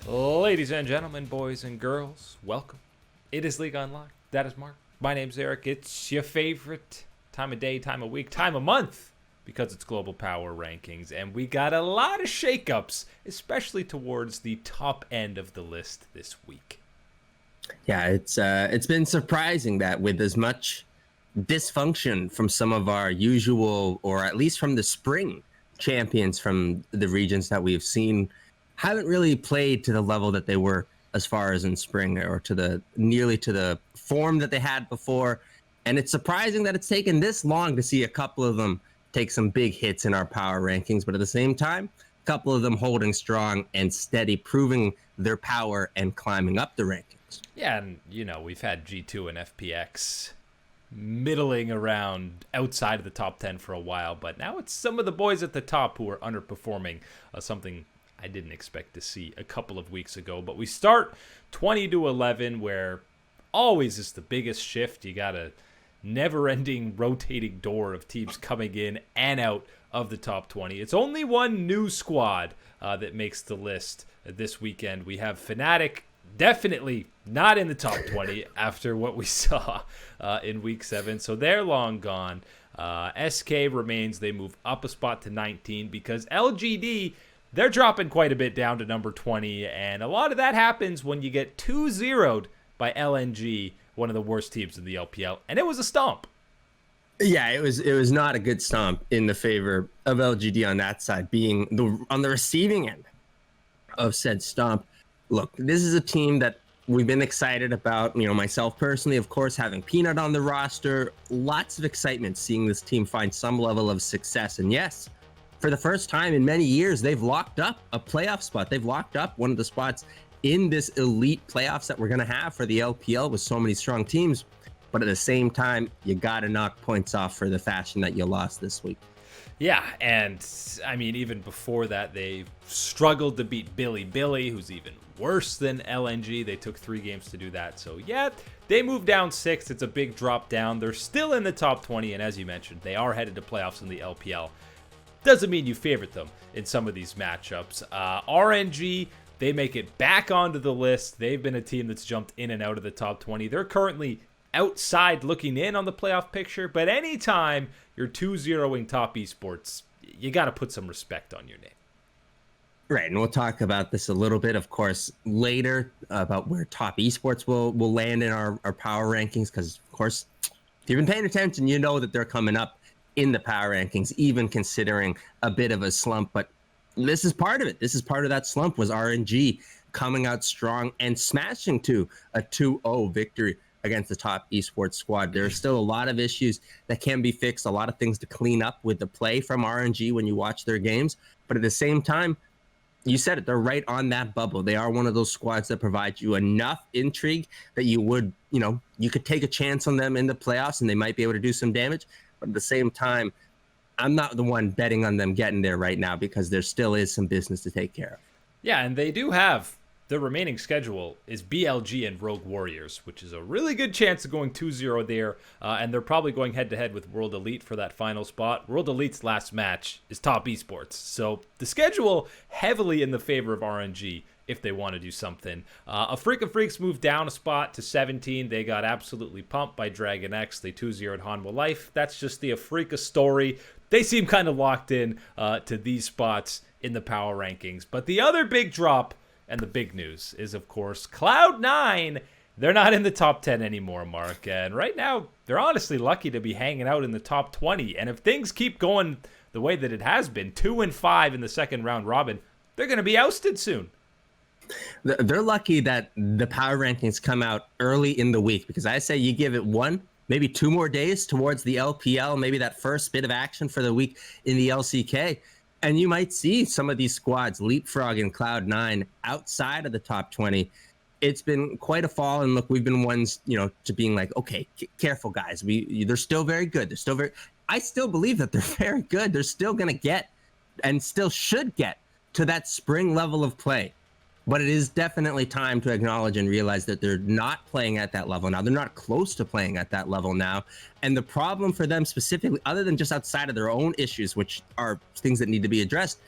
Ladies and gentlemen, boys and girls, welcome. It is League Online. That is Mark. My name's Eric. It's your favorite time of day, time of week, time of month, because it's Global Power Rankings, and we got a lot of shakeups, especially towards the top end of the list this week. Yeah, it's been surprising that with as much dysfunction from some of our usual, or at least from the spring champions from the regions that we've seen, haven't really played to the level that they were as far as in spring, or to the nearly to the form that they had before. And it's surprising that it's taken this long to see a couple of them take some big hits in our power rankings, but at the same time, a couple of them holding strong and steady, proving their power and climbing up the rankings. Yeah, and we've had G2 and FPX middling around outside of the top 10 for a while, but now it's some of the boys at the top who are underperforming, something I didn't expect to see a couple of weeks ago. But we start 20-11, where always is the biggest shift. You got a never-ending rotating door of teams coming in and out of the top 20. It's only one new squad that makes the list this weekend. We have Fnatic, definitely not in the top 20 after what we saw in week 7. So they're long gone. SK remains. They move up a spot to 19 because LGD, they're dropping quite a bit down to number 20, and a lot of that happens when you get 2-0'd by LNG, one of the worst teams in the LPL, and it was a stomp. Yeah, it was not a good stomp in the favor of LGD on that side, being on the receiving end of said stomp. Look, this is a team that we've been excited about, myself personally, of course, having Peanut on the roster, lots of excitement seeing this team find some level of success. And yes, for the first time in many years, they've locked up a playoff spot. They've locked up one of the spots in this elite playoffs that we're going to have for the LPL with so many strong teams. But at the same time, you got to knock points off for the fashion that you lost this week. Yeah, and I mean, even before that, they struggled to beat Billy, who's even worse than LNG. They took 3 games to do that. So yeah, they moved down 6. It's a big drop down. They're still in the top 20, and as you mentioned, they are headed to playoffs in the LPL. Doesn't mean you favorite them in some of these matchups. RNG, they make it back onto the list. They've been a team that's jumped in and out of the top 20. They're currently outside looking in on the playoff picture, but anytime you're 2-0ing top eSports, you got to put some respect on your name. Right, and we'll talk about this a little bit, of course, later, about where top eSports will land in our power rankings, because, of course, if you've been paying attention, you know that they're coming up in the power rankings, even considering a bit of a slump. But this is part of it. This is part of that slump, was RNG coming out strong and smashing to a 2-0 victory against the top esports squad. There are still a lot of issues that can be fixed, a lot of things to clean up with the play from RNG when you watch their games. But at the same time, you said it, they're right on that bubble. They are one of those squads that provide you enough intrigue that you would, you could take a chance on them in the playoffs and they might be able to do some damage. But at the same time, I'm not the one betting on them getting there right now, because there still is some business to take care of. Yeah, and they do have the remaining schedule is BLG and Rogue Warriors, which is a really good chance of going 2-0 there. And they're probably going head-to-head with World Elite for that final spot. World Elite's last match is top esports. So the schedule heavily in the favor of RNG if they want to do something. A Freak of Freaks moved down a spot to 17. They got absolutely pumped by Dragon X. They 2-0'd Hanwha Life. That's just the Afrika story. They seem kind of locked in to these spots in the power rankings. But the other big drop and the big news is, of course, Cloud9. They're not in the top 10 anymore, Mark. And right now, they're honestly lucky to be hanging out in the top 20. And if things keep going the way that it has been, 2-5 in the second round robin, they're going to be ousted soon. They're lucky that the power rankings come out early in the week, because I say you give it 1, maybe 2 more days towards the LPL, maybe that first bit of action for the week in the LCK, and you might see some of these squads leapfrogging Cloud9 outside of the top 20. It's been quite a fall, and look, we've been ones, to being like, okay, careful guys. They're still very good. I still believe that they're very good. They're still going to get, and still should get, to that spring level of play. But it is definitely time to acknowledge and realize that they're not playing at that level now. They're not close to playing at that level now. And the problem for them specifically, other than just outside of their own issues, which are things that need to be addressed,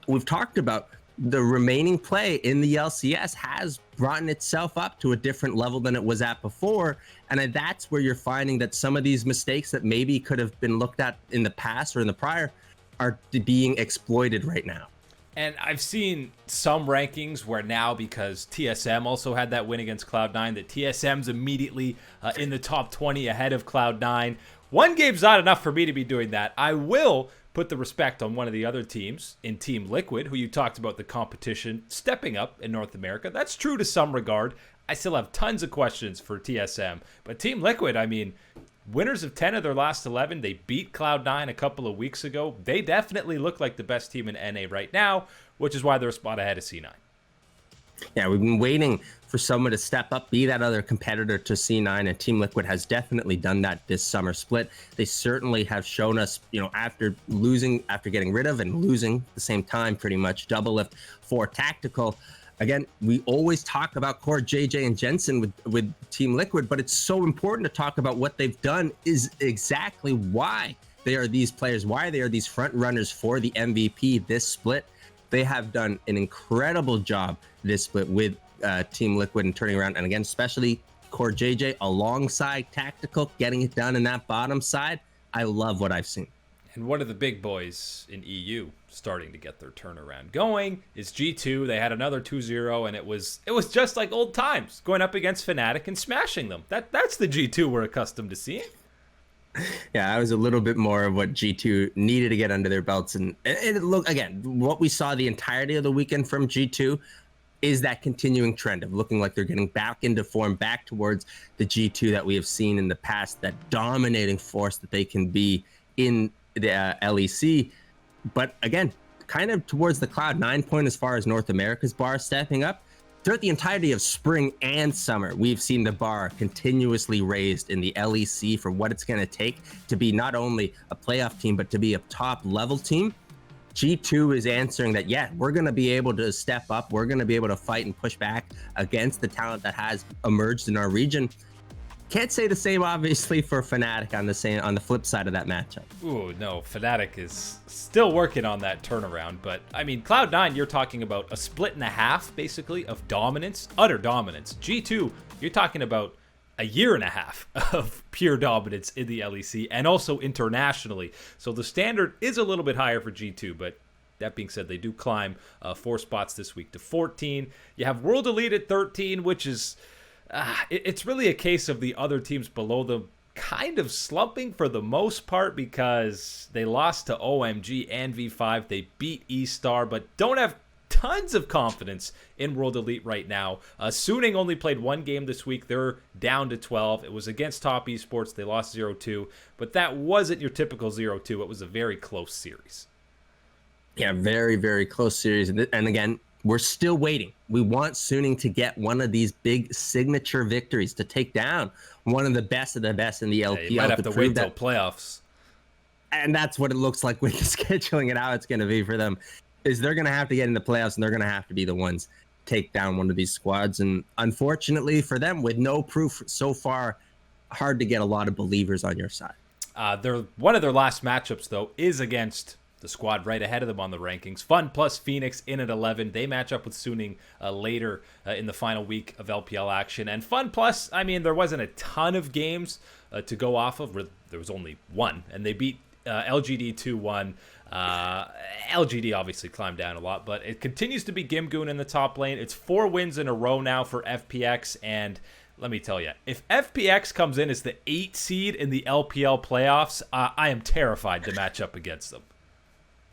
we've talked about the remaining play in the LCS has brought itself up to a different level than it was at before. And that's where you're finding that some of these mistakes that maybe could have been looked at in the past or in the prior are being exploited right now. And I've seen some rankings where now, because TSM also had that win against Cloud9, that TSM's immediately in the top 20 ahead of Cloud9. One game's not enough for me to be doing that. I will put the respect on one of the other teams in Team Liquid, who you talked about the competition stepping up in North America. That's true to some regard. I still have tons of questions for TSM. But Team Liquid, I mean, winners of 10 of their last 11. They beat Cloud9 a couple of weeks ago. They definitely look like the best team in NA right now, which is why they're a spot ahead of C9. Yeah, we've been waiting for someone to step up, be that other competitor to C9, and Team Liquid has definitely done that this summer split. They certainly have shown us, after getting rid of and losing at the same time, pretty much Doublelift for Tactical. Again, we always talk about Core, JJ, and Jensen with Team Liquid, but it's so important to talk about what they've done is exactly why they are these players, why they are these front runners for the MVP this split. They have done an incredible job this split with Team Liquid and turning around. And again, especially Core JJ alongside Tactical, getting it done in that bottom side. I love what I've seen. And one of the big boys in EU starting to get their turnaround going is G2. They had another 2-0, and it was just like old times, going up against Fnatic and smashing them. That's the G2 we're accustomed to seeing. Yeah, I was a little bit more of what G2 needed to get under their belts. And look, again, what we saw the entirety of the weekend from G2 is that continuing trend of looking like they're getting back into form, back towards the G2 that we have seen in the past, that dominating force that they can be in the LEC. But again, kind of towards the Cloud9 point as far as North America's bar stepping up. Throughout the entirety of spring and summer, we've seen the bar continuously raised in the LEC for what it's going to take to be not only a playoff team, but to be a top level team. G2 is answering that, yeah, we're going to be able to step up. We're going to be able to fight and push back against the talent that has emerged in our region. Can't say the same, obviously, for Fnatic on the flip side of that matchup. Ooh, no, Fnatic is still working on that turnaround. But, I mean, Cloud9, you're talking about a split and a half, basically, of dominance, utter dominance. G2, you're talking about a year and a half of pure dominance in the LEC and also internationally. So the standard is a little bit higher for G2, but that being said, they do climb 4 spots this week to 14. You have World Elite at 13, which is... it's really a case of the other teams below them kind of slumping for the most part because they lost to OMG and V5. They beat E-Star, but don't have tons of confidence in World Elite right now. Suning only played 1 game this week. They're down to 12. It was against Top Esports. They lost 0-2, but that wasn't your typical 0-2. It was a very close series. Yeah, very, very close series. And again, we're still waiting. We want Suning to get one of these big signature victories to take down one of the best in the LPL. You might have to wait till playoffs. And that's what it looks like with the scheduling and how it's going to be for them. Is they're going to have to get in the playoffs, and they're going to have to be the ones take down one of these squads. And unfortunately for them, with no proof so far, hard to get a lot of believers on your side. One of their last matchups, though, is against the squad right ahead of them on the rankings. Fun plus Phoenix in at 11. They match up with Suning later in the final week of LPL action. And Fun plus, I mean, there wasn't a ton of games to go off of. There was only one, and they beat LGD 2-1. LGD obviously climbed down a lot, but it continues to be Gimgoon in the top lane. It's 4 wins in a row now for FPX, and let me tell you, if FPX comes in as the 8 seed in the LPL playoffs, I am terrified to match up against them.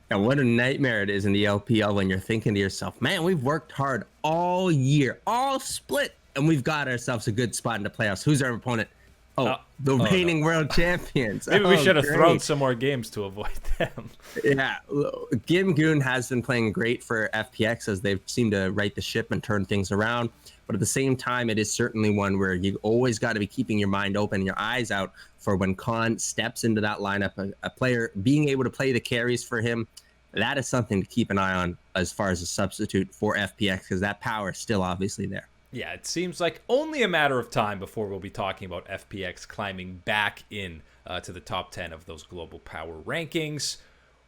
And what a nightmare it is in the LPL when you're thinking to yourself, man, we've worked hard all year, all split, and we've got ourselves a good spot in the playoffs. Who's our opponent? The reigning world champions. Maybe we should have thrown some more games to avoid them. Yeah, Gimgoon has been playing great for FPX as they've seemed to right the ship and turn things around. But at the same time, it is certainly one where you always got to be keeping your mind open, your eyes out for when Khan steps into that lineup. A player being able to play the carries for him, that is something to keep an eye on as far as a substitute for FPX, because that power is still obviously there. Yeah, it seems like only a matter of time before we'll be talking about FPX climbing back in to the top 10 of those global power rankings.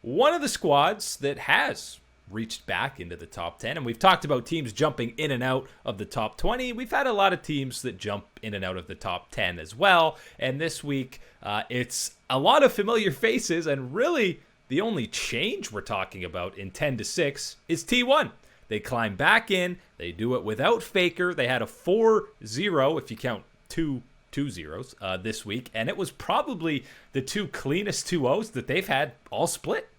One of the squads that has reached back into the top 10. And we've talked about teams jumping in and out of the top 20. We've had a lot of teams that jump in and out of the top 10 as well. And this week, it's a lot of familiar faces. And really, the only change we're talking about in 10-6 is T1. They climb back in. They do it without Faker. They had a 4-0, if you count two zeros, this week. And it was probably the two cleanest 2-0s that they've had all split.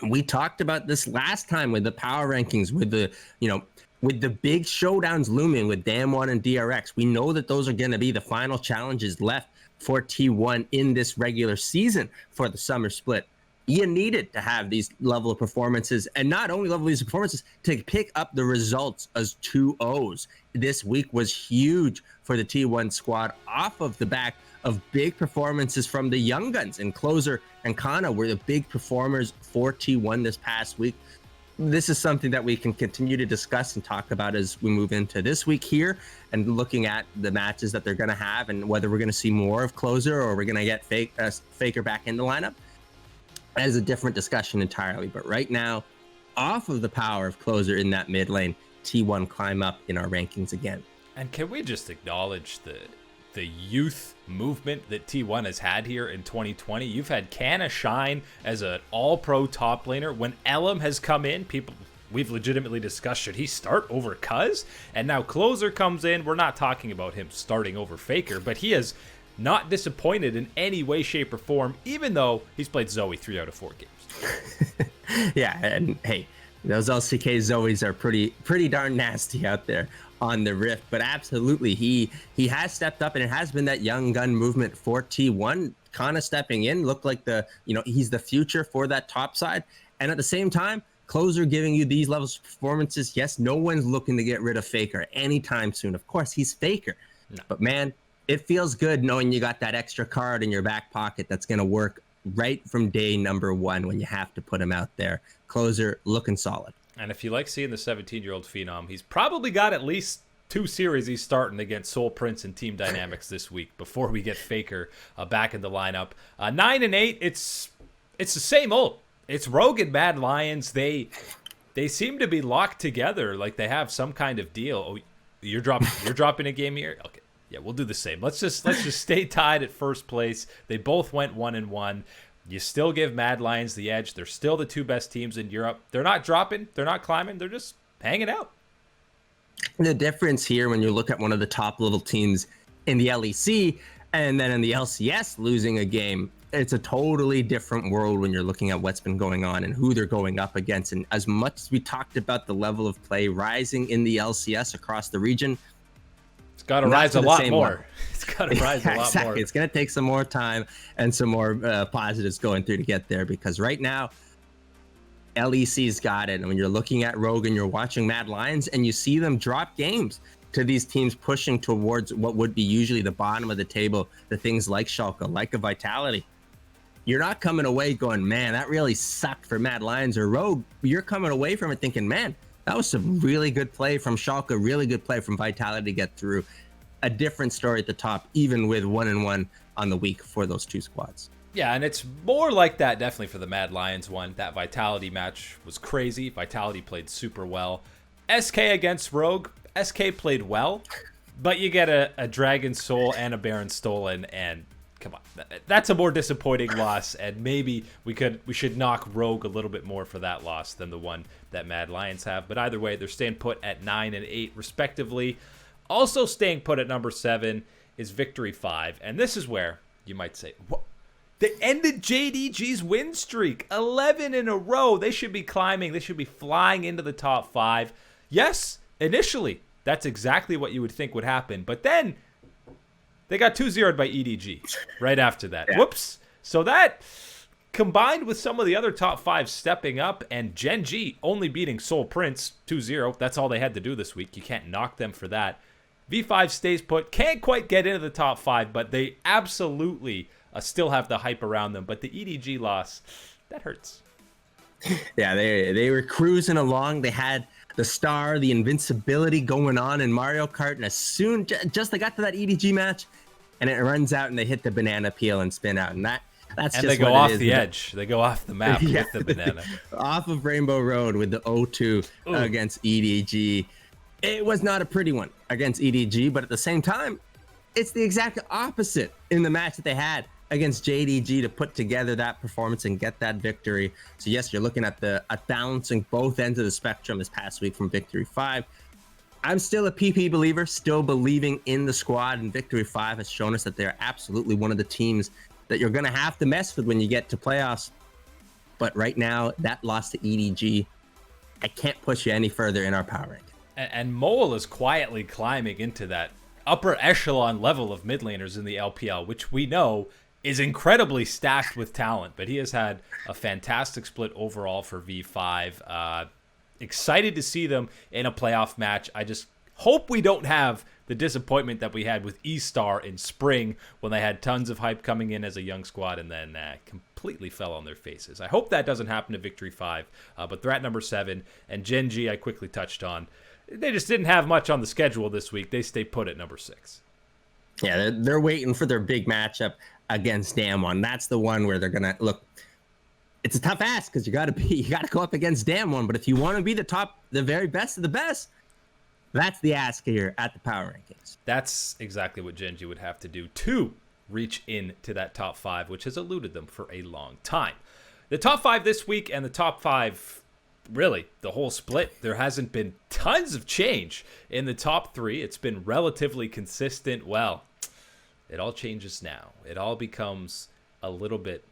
We talked about this last time with the power rankings, with the, with the big showdowns looming with Damwon and DRX. We know that those are going to be the final challenges left for T1 in this regular season for the summer split. You needed to have these level of performances, and not only level these performances, to pick up the results as 2-0s. This week was huge for the T1 squad off of the back of big performances from the young guns, and Closer and Kana were the big performers for T1 this past week. This is something that we can continue to discuss and talk about as we move into this week here, and looking at the matches that they're going to have and whether we're going to see more of Closer or we're going to get Faker back in the lineup. That is a different discussion entirely. But right now, off of the power of Closer in that mid lane, T1 climb up in our rankings again. And can we just acknowledge the youth movement that T1 has had here in 2020? You've had Kana shine as an all-pro top laner. When Elam has come in, we've legitimately discussed, should he start over Cuz? And now Closer comes in. We're not talking about him starting over Faker, but he has not disappointed in any way, shape, or form, even though he's played Zoe 3 out of 4 games. Yeah, and hey, those LCK Zoes are pretty darn nasty out there on the Rift, but absolutely he has stepped up, and it has been that young gun movement for T1. Kana stepping in, looked like he's the future for that top side, and at the same time, Closer giving you these levels of performances. Yes, no one's looking to get rid of Faker anytime soon. Of course, he's Faker, no. But man, it feels good knowing you got that extra card in your back pocket that's going to work right from day number 1 when you have to put him out there. Closer looking solid. And if you like seeing the 17-year-old phenom, he's probably got at least 2 series he's starting against Soul Prince and Team Dynamics this week before we get Faker back in the lineup. 9 and 8, it's the same old. It's Rogue and Mad Lions. They seem to be locked together, like they have some kind of deal. Oh, you're dropping a game here? Okay. Yeah, we'll do the same. Let's just stay tied at first place. They both went 1-1. You still give Mad Lions the edge. They're still the 2 best teams in Europe. They're not dropping. They're not climbing. They're just hanging out. The difference here, when you look at one of the top level teams in the LEC and then in the LCS losing a game, it's a totally different world when you're looking at what's been going on and who they're going up against. And as much as we talked about the level of play rising in the LCS across the region, it's got to rise a lot more. It's got to rise a lot exactly. more. It's going to take some more time and some more positives going through to get there, because right now, LEC's got it. And when you're looking at Rogue and you're watching Mad Lions and you see them drop games to these teams pushing towards what would be usually the bottom of the table, the things like Schalke, like a Vitality, you're not coming away going, man, that really sucked for Mad Lions or Rogue. You're coming away from it thinking, man, that was some really good play from Schalke, really good play from Vitality to get through. A different story at the top, even with 1-1 on the week for those 2 squads. Yeah, and it's more like that definitely for the Mad Lions one. That Vitality match was crazy. Vitality played super well. SK against Rogue. SK played well, but you get a Dragon Soul and a Baron Stolen, and come on, that's a more disappointing loss, and maybe we should knock Rogue a little bit more for that loss than the one that Mad Lions have. But either way, they're staying put at 9 and 8 respectively. Also staying put at number 7 is Victory 5, and this is where you might say, what? They ended JDG's win streak, 11 in a row. They should be climbing. They should be flying into the top 5. Yes, initially, that's exactly what you would think would happen, but then they got 2-0'd by EDG right after that. Yeah. Whoops. So that, combined with some of the other top 5 stepping up, and Gen G only beating Soul Prince 2-0, that's all they had to do this week. You can't knock them for that. V5 stays put, can't quite get into the top 5, but they absolutely still have the hype around them. But the EDG loss, that hurts. Yeah, they were cruising along. They had the star, the invincibility going on in Mario Kart, and as soon just they got to that EDG match, and it runs out and they hit the banana peel and spin out, and That's And just they go what off it is. the edge. They go off the map Yeah. with the banana. Off of Rainbow Road with the 0-2 against EDG. It was not a pretty one against EDG, but at the same time, it's the exact opposite in the match that they had against JDG to put together that performance and get that victory. So yes, you're looking at balancing both ends of the spectrum this past week from Victory 5. I'm still a PP believer, still believing in the squad, and Victory 5 has shown us that they're absolutely one of the teams that you're going to have to mess with when you get to playoffs. But right now, that loss to EDG, I can't push you any further in our power ranking. And Mole is quietly climbing into that upper echelon level of mid laners in the LPL, which we know is incredibly stacked with talent. But he has had a fantastic split overall for V5. Excited to see them in a playoff match. I just hope we don't have the disappointment that we had with E-Star in spring when they had tons of hype coming in as a young squad and then completely fell on their faces. I hope that doesn't happen to Victory 5, but they're at number 7. And Gen G, I quickly touched on. They just didn't have much on the schedule this week. They stay put at number 6. Yeah, they're waiting for their big matchup against Damwon. That's the one where they're gonna look. It's a tough ask because you got to go up against Damwon. But if you want to be the very best of the best, that's the ask here at the power rankings. That's exactly what Gen G would have to do to reach into that top 5, which has eluded them for a long time. The top 5 this week and the top 5. Really, the whole split, there hasn't been tons of change in the top 3. It's been relatively consistent. Well, it all changes now. It all becomes a little bit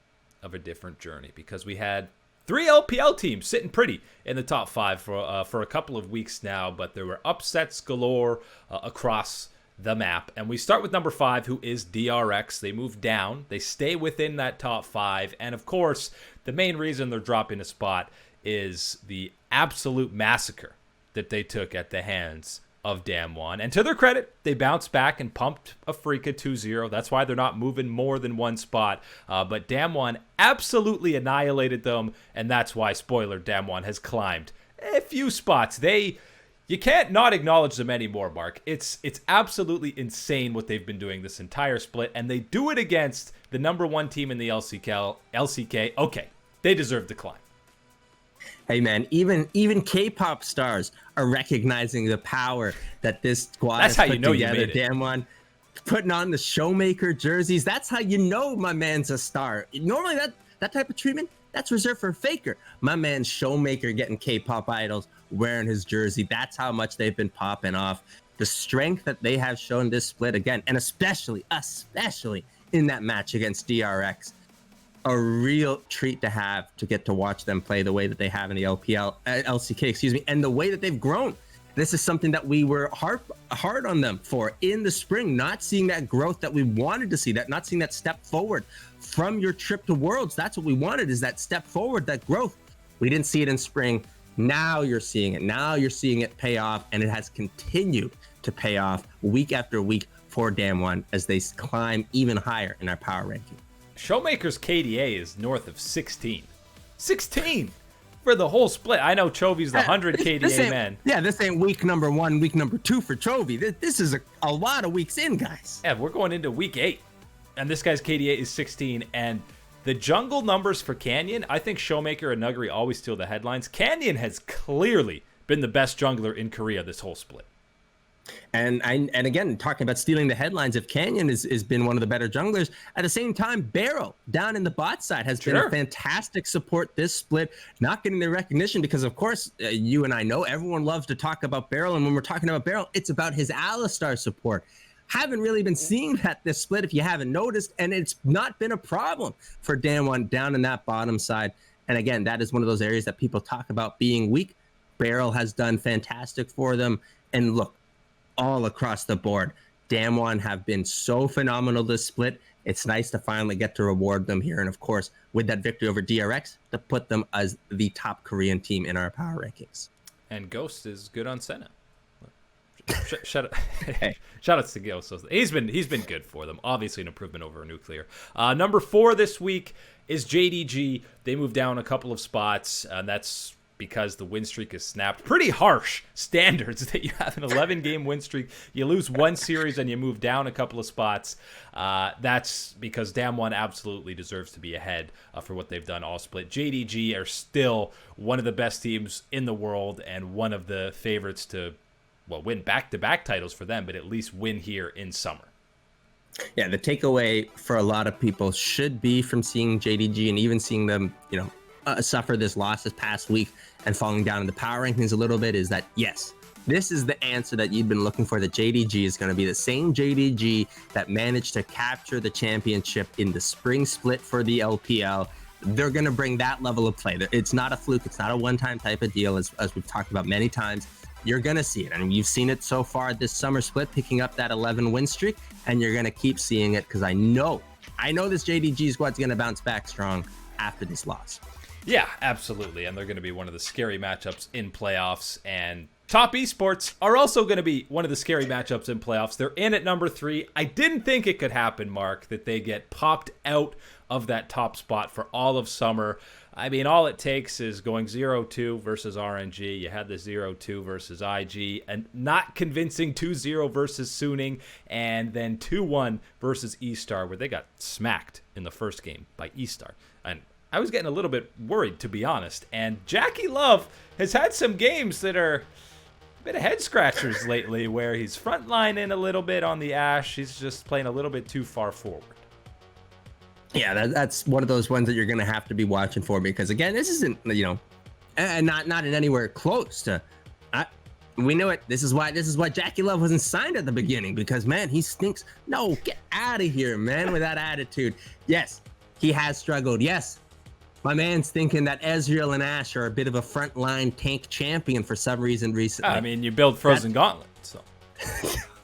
of a different journey because we had 3 LPL teams sitting pretty in the top 5 for a couple of weeks now, but there were upsets galore across the map. And we start with number 5, who is DRX. They move down. They stay within that top 5. And of course, the main reason they're dropping a spot is the absolute massacre that they took at the hands of Damwon. And to their credit, they bounced back and pumped Afrika 2-0. That's why they're not moving more than one spot. But Damwon absolutely annihilated them, and that's why, spoiler, Damwon has climbed a few spots. You can't not acknowledge them anymore, Mark. It's absolutely insane what they've been doing this entire split, and they do it against the number 1 team in the LCK. Okay, they deserve to climb. Hey man, even K-pop stars are recognizing the power that this squad has put together. Damwon putting on the Showmaker jerseys. That's how you know my man's a star. Normally that type of treatment, that's reserved for Faker. My man Showmaker getting K-pop idols wearing his jersey. That's how much they've been popping off. The strength that they have shown this split again, and especially in that match against DRX. A real treat to get to watch them play the way that they have in the LCK, and the way that they've grown. This is something that we were hard on them for in the spring, not seeing that growth that we wanted to see, not seeing that step forward from your trip to Worlds. That's what we wanted, is that step forward, that growth. We didn't see it in spring. Now you're seeing it. Now you're seeing it pay off, and it has continued to pay off week after week for Damwon as they climb even higher in our power ranking. Showmaker's KDA is north of 16. 16 for the whole split. I know Chovy's the 100 KDA man. Yeah, this ain't week number 1, week number 2 for Chovy. This is a lot of weeks in, guys. Yeah, we're going into week 8. And this guy's KDA is 16. And the jungle numbers for Canyon, I think Showmaker and Nuggery always steal the headlines. Canyon has clearly been the best jungler in Korea this whole split. And again, talking about stealing the headlines, if Canyon has been one of the better junglers, at the same time, Barrel down in the bot side has been a fantastic support this split, not getting the recognition because, of course, you and I know everyone loves to talk about Barrel. And when we're talking about Barrel, it's about his Alistar support. Haven't really been seeing that this split, if you haven't noticed, and it's not been a problem for Damwon down in that bottom side. And again, that is one of those areas that people talk about being weak. Barrel has done fantastic for them. And look, all across the board, Damwon have been so phenomenal this split. It's nice to finally get to reward them here. And of course, with that victory over DRX, to put them as the top Korean team in our power rankings. And Ghost is good on Senna. Shout outs to Ghost. He's been good for them. Obviously an improvement over Nuclear. Number 4 this week is JDG. They moved down a couple of spots, and that's because the win streak is snapped. Pretty harsh standards that you have an 11-game win streak. You lose one series and you move down a couple of spots. That's because Damwon absolutely deserves to be ahead for what they've done all split. JDG are still one of the best teams in the world and one of the favorites to, well, win back-to-back titles for them, but at least win here in summer. Yeah, the takeaway for a lot of people should be from seeing JDG and even seeing them, suffer this loss this past week and falling down in the power rankings a little bit is that, yes, this is the answer that you've been looking for. The JDG is going to be the same JDG that managed to capture the championship in the spring split for the LPL. They're going to bring that level of play. It's not a fluke. It's not a one-time type of deal, as we've talked about many times. You're going to see it. And you've seen it so far this summer split, picking up that 11 win streak, and you're going to keep seeing it because I know this JDG squad's going to bounce back strong after this loss. Yeah, absolutely. And they're going to be one of the scary matchups in playoffs. And Top Esports are also going to be one of the scary matchups in playoffs. They're in at number 3. I didn't think it could happen, Mark, that they get popped out of that top spot for all of summer. I mean, all it takes is going 0-2 versus RNG. You had the 0-2 versus IG, and not convincing 2-0 versus Suning, and then 2-1 versus eStar, where they got smacked in the first game by eStar. And I was getting a little bit worried, to be honest. And Jackie Love has had some games that are a bit of head scratchers lately, where he's frontlining a little bit on the Ashe. He's just playing a little bit too far forward. Yeah, that's one of those ones that you're going to have to be watching for, because again, this isn't, and not in anywhere close to. We knew it. This is why Jackie Love wasn't signed at the beginning, because man, he stinks. No, get out of here, man, with that attitude. Yes, he has struggled. Yes, my man's thinking that Ezreal and Ashe are a bit of a frontline tank champion for some reason recently. I mean, you build Frozen Gauntlet, so.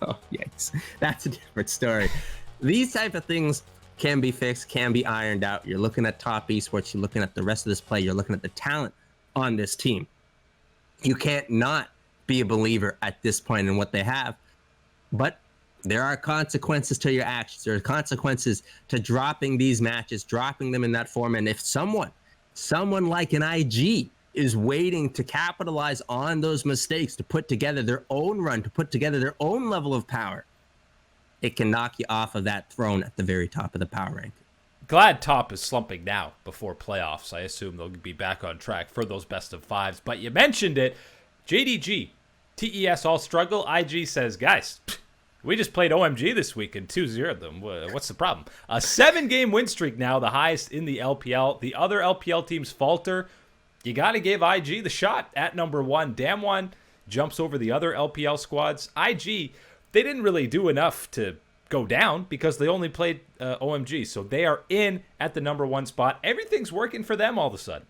Oh, yes, that's a different story. These type of things can be fixed, can be ironed out. You're looking at Top Esports, you're looking at the rest of this play, you're looking at the talent on this team. You can't not be a believer at this point in what they have, but there are consequences to your actions. There are consequences to dropping these matches, dropping them in that form. And if someone like an IG is waiting to capitalize on those mistakes, to put together their own run, to put together their own level of power, it can knock you off of that throne at the very top of the power rank. Glad top is slumping now before playoffs. I assume they'll be back on track for those best of 5s. But you mentioned it. JDG, TES all struggle. IG says, guys, we just played OMG this week and 2-0 them. What's the problem? A 7-game win streak now, the highest in the LPL. The other LPL teams falter. You got to give IG the shot at number 1. Damwon jumps over the other LPL squads. IG, they didn't really do enough to go down because they only played OMG. So they are in at the number 1 spot. Everything's working for them all of a sudden.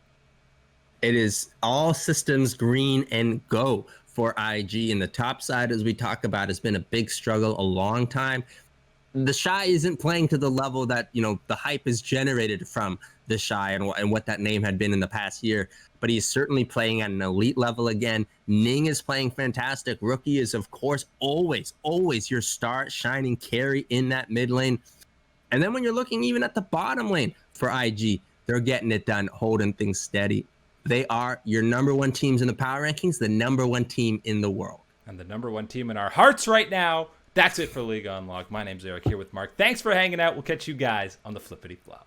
It is all systems green and go for IG. And the top side, as we talk about, has been a big struggle a long time. The Shy isn't playing to the level that, the hype is generated from the Shy and what that name had been in the past year. But he's certainly playing at an elite level again. Ning is playing fantastic. Rookie is, of course, always your star shining carry in that mid lane. And then when you're looking even at the bottom lane for IG, they're getting it done, holding things steady. They are your number 1 teams in the power rankings, the number 1 team in the world. And the number 1 team in our hearts right now. That's it for League Unlocked. My name's Eric, here with Mark. Thanks for hanging out. We'll catch you guys on the Flippity Flop.